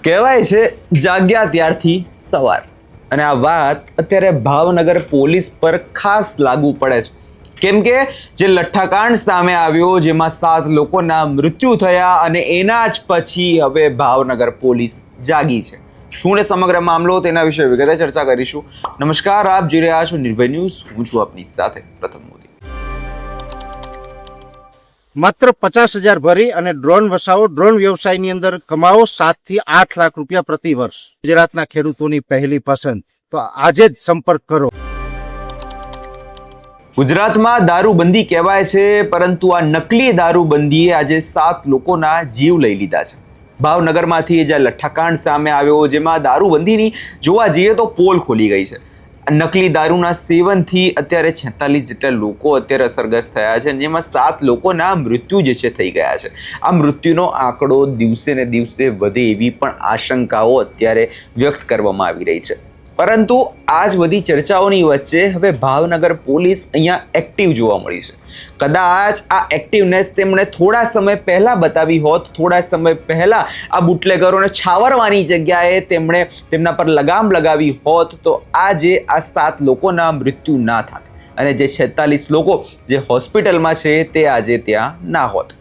કહેવાય છે જાગ્યા ત્યારથી સવાર, અને આ વાત અત્યારે ભાવનગર પોલીસ પર ખાસ લાગુ પડે છે. કેમ કે જે લઠ્ઠાકાંડ સામે આવ્યો, જેમાં 7 લોકોના મૃત્યુ થયા, અને એના જ પછી હવે ભાવનગર પોલીસ જાગી છે. શું ને સમગ્ર મામલો, તેના વિશે વિગતે ચર્ચા કરીશું. નમસ્કાર, આપ જોઈ રહ્યા છો નિર્ભય ન્યૂઝ. હું છું આપની સાથે પ્રથમ મોદી. માત્ર 50,000 ભરી અને ડ્રોન વસાવો. ડ્રોન વ્યવસાયની અંદર કમાવો 7 થી 8 લાખ રૂપિયા પ્રતિ વર્ષ. ગુજરાતના ખેડૂતોની પહેલી પસંદ. તો આજે જ સંપર્ક કરો. ગુજરાતમાં દારૂબંધી કહેવાય છે, પરંતુ આ નકલી દારૂબંધીએ આજે 7 લોકોના જીવ લઈ લીધા છે. ભાવનગરમાંથી જે લઠ્ઠાકાંડ સામે આવ્યો, જેમાં દારૂબંધીની જોવા જઈએ તો પોલ ખોલી ગઈ છે. નકલી દારૂના સેવનથી અત્યારે 46 જેટલા લોકો અત્યારે અસરગ્રસ્ત થયા છે, જેમાં 7 લોકોના મૃત્યુ જે છે થઈ ગયા છે. આ મૃત્યુનો આંકડો દિવસે ને દિવસે વધે એવી પણ આશંકાઓ અત્યારે વ્યક્ત કરવામાં આવી રહી છે. પરંતુ આ જ બધી ચર્ચાઓની વચ્ચે હવે ભાવનગર પોલીસ અહીંયા એક્ટિવ જોવા મળી છે. કદાચ આ એક્ટિવનેસ તેમણે થોડા સમય પહેલા બતાવી હોત, થોડા સમય પહેલા આ બુટલેગરોને છાવરવાની જગ્યાએ તેમણે તેમના પર લગામ લગાવી હોત, તો આજે આ 7 લોકોના મૃત્યુ ના થાત, અને જે 46 લોકો જે હોસ્પિટલમાં છે તે આજે ત્યાં ના હોત.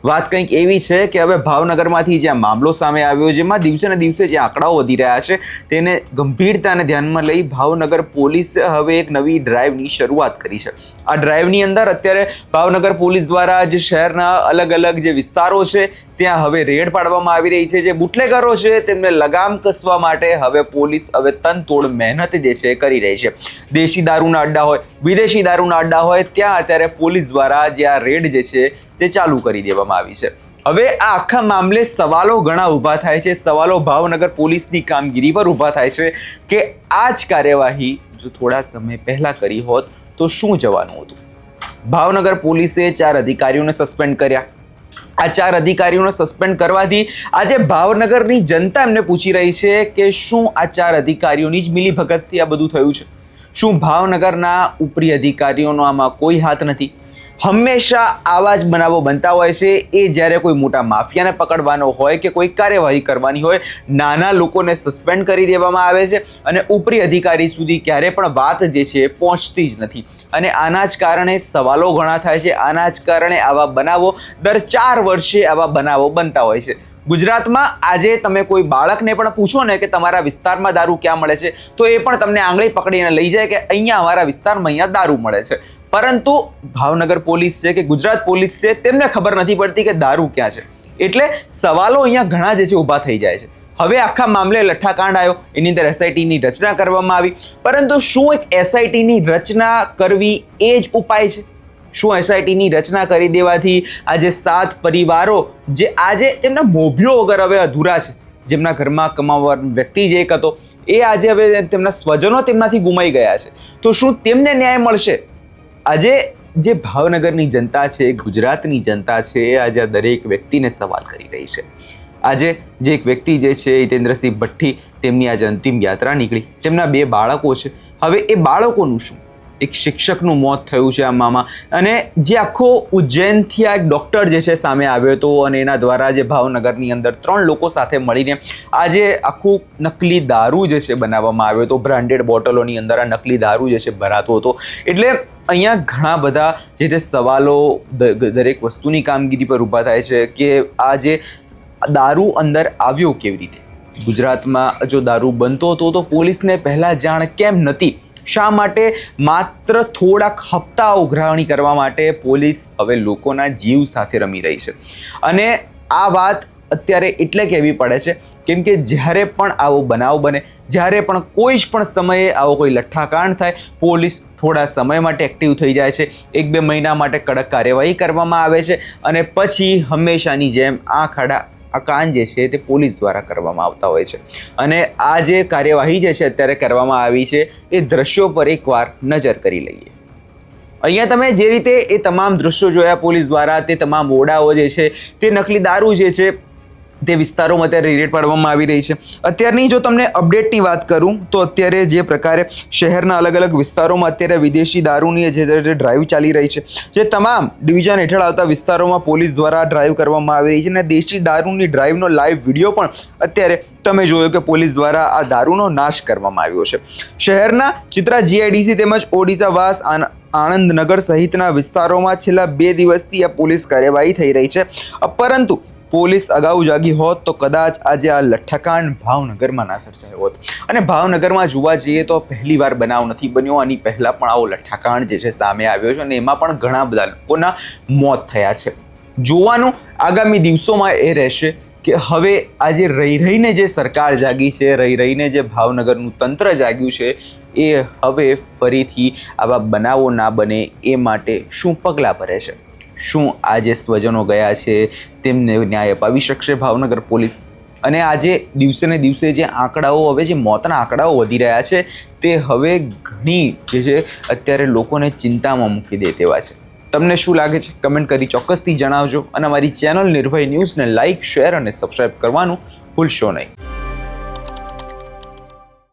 વાત કંઈક એવી છે કે હવે ભાવનગરમાંથી જે મામલો સામે આવ્યો, જેમાં દિવસે ને દિવસે જે આંકડાઓ વધી રહ્યા છે, તેને ગંભીરતાને ધ્યાનમાં લઈ ભાવનગર પોલીસે હવે એક નવી ડ્રાઈવની શરૂઆત કરી છે. આ ડ્રાઈવની અંદર અત્યારે ભાવનગર પોલીસ દ્વારા જે શહેરના અલગ અલગ જે વિસ્તારો છે ત્યાં હવે રેડ પાડવામાં આવી રહી છે. જે બુટલેગરો છે તેમને લગામ કસવા માટે હવે પોલીસ હવે તનતોડ મહેનત જે છે કરી રહી છે. દેશી દારૂના અડ્ડા હોય, વિદેશી દારૂના અડ્ડા હોય, ત્યાં અત્યારે પોલીસ દ્વારા જે આ રેડ જે છે તે ચાલુ કરી દેવામાં આવી છે. હવે આ આખા મામલે સવાલો ઘણા ઊભા થાય છે. સવાલો ભાવનગર પોલીસની કામગીરી પર ઊભા થાય છે કે આ જ કાર્યવાહી જો થોડા સમય પહેલા કરી હોત તો શું જવાનું હતું. ભાવનગર પોલીસે 4 અધિકારીઓને સસ્પેન્ડ કર્યા. આ 4 અધિકારીઓને સસ્પેન્ડ કરવાથી આજે ભાવનગરની જનતા એમને પૂછી રહી છે કે શું આ 4 અધિકારીઓની જ મિલીભગતથી આ બધું થયું છે? શું ભાવનગરના ઉપરી અધિકારીઓનો આમાં કોઈ હાથ નથી? હંમેશા આવા જ બનાવો બનતા હોય છે. એ જ્યારે કોઈ મોટા માફિયાને પકડવાનો હોય કે કોઈ કાર્યવાહી કરવાની હોય, નાના લોકોને સસ્પેન્ડ કરી દેવામાં આવે છે, અને ઉપરી અધિકારી સુધી ક્યારે પણ વાત જે છે પહોંચતી જ નથી. અને આના જ કારણે સવાલો ઘણા થાય છે. આના જ કારણે આવા બનાવો દર 4 વર્ષે આવા બનાવો બનતા હોય છે. ગુજરાતમાં આજે તમે કોઈ બાળકને પણ પૂછો ને કે તમારા વિસ્તારમાં દારૂ ક્યાં મળે છે, તો એ પણ તમને આંગળી પકડીને લઈ જાય કે અહીંયા અમારા વિસ્તારમાં અહીંયા દારૂ મળે છે. પરંતુ ભાવનગર પોલીસ છે કે ગુજરાત પોલીસ છે, તેમને ખબર નથી પડતી કે દારૂ ક્યાં છે. એટલે સવાલો અહીંયા ઘણા જે છે ઊભા થઈ જાય છે. હવે આખા મામલે લઠ્ઠાકાંડ આવ્યો, એની અંદર એસઆઈટીની રચના કરવામાં આવી. પરંતુ શું એક એસઆઈટીની રચના કરવી એ જ ઉપાય છે? શું એસઆઈટીની રચના કરી દેવાથી આજે 7 પરિવારો જે આજે તેમના મોભીઓ વગર હવે અધૂરા છે, જેમના ઘરમાં કમાવવાનો વ્યક્તિ જે એક હતો, એ આજે હવે તેમના સ્વજનો તેમનાથી ગુમાઈ ગયા છે, તો શું તેમને ન્યાય મળશે? આજે જે ભાવનગરની જનતા છે, ગુજરાતની જનતા છે, આજે આ દરેક વ્યક્તિને સવાલ કરી રહી છે. આજે જે એક વ્યક્તિ જે છે હિતેન્દ્રસિંહ ભઠ્ઠી, તેમની આજે અંતિમ યાત્રા નીકળી. તેમના 2 બાળકો છે. હવે એ બાળકોનું શું? એક શિક્ષકનું મોત થયું છે આમાં, અને જે આખો ઉજ્જૈનથી આ એક ડૉક્ટર જે છે સામે આવ્યો હતો, અને એના દ્વારા જે ભાવનગરની અંદર 3 લોકો સાથે મળીને આજે આખું નકલી દારૂ જે છે બનાવવામાં આવ્યો હતો. બ્રાન્ડેડ બોટલોની અંદર આ નકલી દારૂ જે છે ભરાતો હતો. એટલે અહીંયા ઘણા બધા જે સવાલો દરેક વસ્તુની કામગીરી પર ઊભા થાય છે કે આ જે દારૂ અંદર આવ્યો કેવી રીતે? ગુજરાતમાં જો દારૂ બનતો હતો તો પોલીસને પહેલાં જાણ કેમ નથી? શા માટે માત્ર થોડાક હપ્તા ઉઘરાણી કરવા માટે પોલીસ હવે લોકોના જીવ સાથે રમી રહી છે? અને આ વાત અત્યારે એટલે કહેવી પડે છે કેમ કે જ્યારે પણ આવો બનાવ બને, જ્યારે પણ કોઈ જ પણ સમયે આવો કોઈ લઠ્ઠાકાંડ થાય, પોલીસ થોડા સમય માટે એક્ટિવ થઈ જાય છે. 1-2 મહિના માટે કડક કાર્યવાહી કરવામાં આવે છે, અને પછી હંમેશાની જેમ આ કાંડ જે છે તે પોલીસ દ્વારા કરવામાં આવતા હોય છે. અને આ જે કાર્યવાહી જે છે અત્યારે કરવામાં આવી છે, એ દ્રશ્યો પર એકવાર નજર કરી લઈએ. અહીંયા તમે જે રીતે એ તમામ દૃશ્યો જોયા પોલીસ દ્વારા, તે તમામ ઓરડાઓ જે છે તે નકલી દારૂ જે છે તે વિસ્તારોમાં અત્યારે રેડ પાડવામાં આવી રહી છે. અત્યારની જો તમને અપડેટની વાત કરું તો અત્યારે જે પ્રકારે શહેરના અલગ અલગ વિસ્તારોમાં અત્યારે વિદેશી દારૂની જે ડ્રાઈવ ચાલી રહી છે, જે તમામ ડિવિઝન હેઠળ આવતા વિસ્તારોમાં પોલીસ દ્વારા ડ્રાઈવ કરવામાં આવી રહી છે અને દેશી દારૂની ડ્રાઈવનો લાઈવ વિડીયો પણ અત્યારે તમે જોયો કે પોલીસ દ્વારા આ દારૂનો નાશ કરવામાં આવ્યો છે. શહેરના ચિત્રા જીઆઈડીસી તેમજ ઓડિશાવાસ આણંદનગર સહિતના વિસ્તારોમાં છેલ્લા 2 દિવસથી આ પોલીસ કાર્યવાહી થઈ રહી છે. પરંતુ પોલીસ અગાઉ જાગી હોત તો કદાચ આજે આ લઠ્ઠાકાંડ ભાવનગરમાં ના સર્જાયો હોત. અને ભાવનગરમાં જોવા જઈએ તો પહેલીવાર બનાવ નથી બન્યો. આની પહેલાં પણ આવો લઠ્ઠાકાંડ જે છે સામે આવ્યો છે અને એમાં પણ ઘણા બધા લોકોના મોત થયા છે. જોવાનું આગામી દિવસોમાં એ રહેશે કે હવે આજે રહીને જે સરકાર જાગી છે, રહીને જે ભાવનગરનું તંત્ર જાગ્યું છે, એ હવે ફરીથી આવા બનાવો ના બને એ માટે શું પગલાં ભરે છે. શું આજે સ્વજનો ગયા છે તેમને ન્યાય અપાવી શકશે ભાવનગર પોલીસ? અને આજે દિવસે ને દિવસે જે આંકડાઓ, હવે જે મોતના આંકડાઓ વધી રહ્યા છે, તે હવે ઘણી જે છે અત્યારે લોકોને ચિંતામાં મૂકી દે તેવા છે. તમને શું લાગે છે કમેન્ટ કરી ચોક્કસથી જણાવજો અને અમારી ચેનલ નિર્ભય ન્યૂઝને લાઇક, શેર અને સબસ્ક્રાઈબ કરવાનું ભૂલશો નહીં.